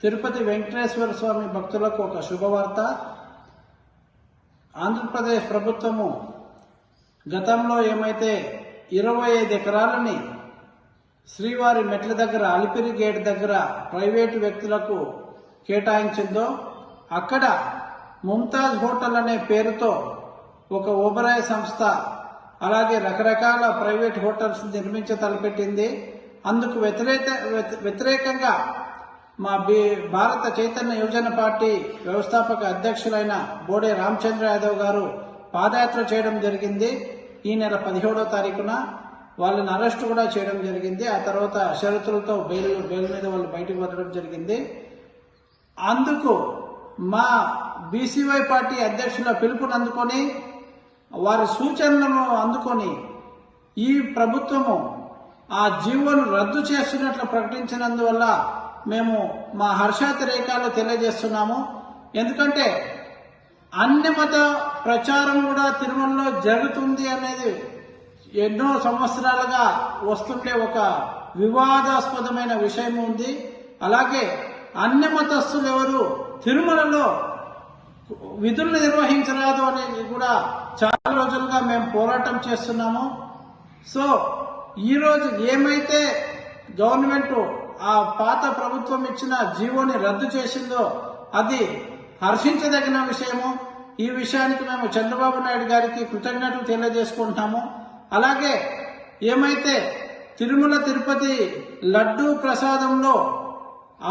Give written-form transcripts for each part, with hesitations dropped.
తిరుపతి వెంకటేశ్వర స్వామి భక్తులకు ఒక శుభవార్త. ఆంధ్రప్రదేశ్ ప్రభుత్వము గతంలో ఏమైతే 25 ఎకరాలని శ్రీవారి మెట్ల దగ్గర అలిపిరి గేట్ దగ్గర ప్రైవేటు వ్యక్తులకు కేటాయించిందో అక్కడ ముంతాజ్ హోటల్ అనే పేరుతో ఒక ఓబరాయ్ సంస్థ అలాగే రకరకాల ప్రైవేట్ హోటల్స్ నిర్మించ తలపెట్టింది. అందుకు వ్యతిరేకంగా మా భారత చైతన్య యువజన పార్టీ వ్యవస్థాపక అధ్యక్షులైన బోడే రామచంద్ర యాదవ్ గారు పాదయాత్ర చేయడం జరిగింది. ఈ నెల 17వ తారీఖున వాళ్ళని అరెస్ట్ కూడా చేయడం జరిగింది. ఆ తర్వాత షరతులతో బెయిల్ మీద వాళ్ళు బయటకు వెళ్ళడం జరిగింది. అందుకు మా బీసీవై పార్టీ అధ్యక్షుల పిలుపుని అందుకొని వారి సూచనలను అందుకొని ఈ ప్రభుత్వము ఆ జీవోను రద్దు చేస్తున్నట్లు ప్రకటించినందువల్ల మేము మా హర్షాతిరేకాలు తెలియజేస్తున్నాము. ఎందుకంటే అన్ని మత ప్రచారం కూడా తిరుమలలో జరుగుతుంది అనేది ఎన్నో సంవత్సరాలుగా వస్తుండే ఒక వివాదాస్పదమైన విషయం ఉంది. అలాగే అన్ని మతస్థులు ఎవరు తిరుమలలో విధులు నిర్వహించరాదు అనేది కూడా చాలా రోజులుగా మేము పోరాటం చేస్తున్నాము. సో ఈరోజు ఏమైతే గవర్నమెంట్ ఆ పాత ప్రభుత్వం ఇచ్చిన జీవోని రద్దు చేసిందో అది హర్షించదగిన విషయము. ఈ విషయానికి మేము చంద్రబాబు నాయుడు గారికి కృతజ్ఞతలు తెలియజేసుకుంటున్నాము. అలాగే ఏమైతే తిరుమల తిరుపతి లడ్డూ ప్రసాదంలో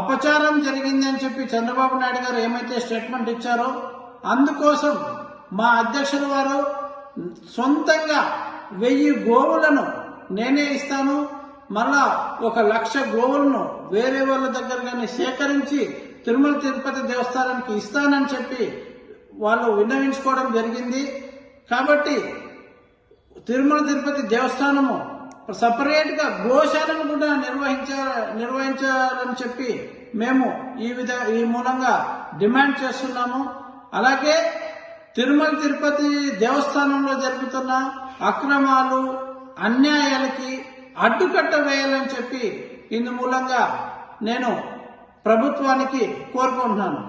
అపచారం జరిగింది అని చెప్పి చంద్రబాబు నాయుడు గారు ఏమైతే స్టేట్మెంట్ ఇచ్చారో అందుకోసం మా అధ్యక్షుల వారు సొంతంగా 1000 గోవులను నేనే ఇస్తాను, మళ్ళా 1,00,000 గోవులను వేరే వాళ్ళ దగ్గర కానీ సేకరించి తిరుమల తిరుపతి దేవస్థానానికి ఇస్తానని చెప్పి వాళ్ళు విన్నవించుకోవడం జరిగింది. కాబట్టి తిరుమల తిరుపతి దేవస్థానము సపరేట్ గా గోశాలను కూడా నిర్వహించాలని చెప్పి మేము ఈ మూలంగా డిమాండ్ చేస్తున్నాము. అలాగే తిరుమల తిరుపతి దేవస్థానంలో జరుగుతున్న అక్రమాలు అన్యాయాలకి అడ్డుకట్ట వేయాలని చెప్పి ఇందు మూలంగా నేను ప్రభుత్వానికి కోరుకుంటున్నాను.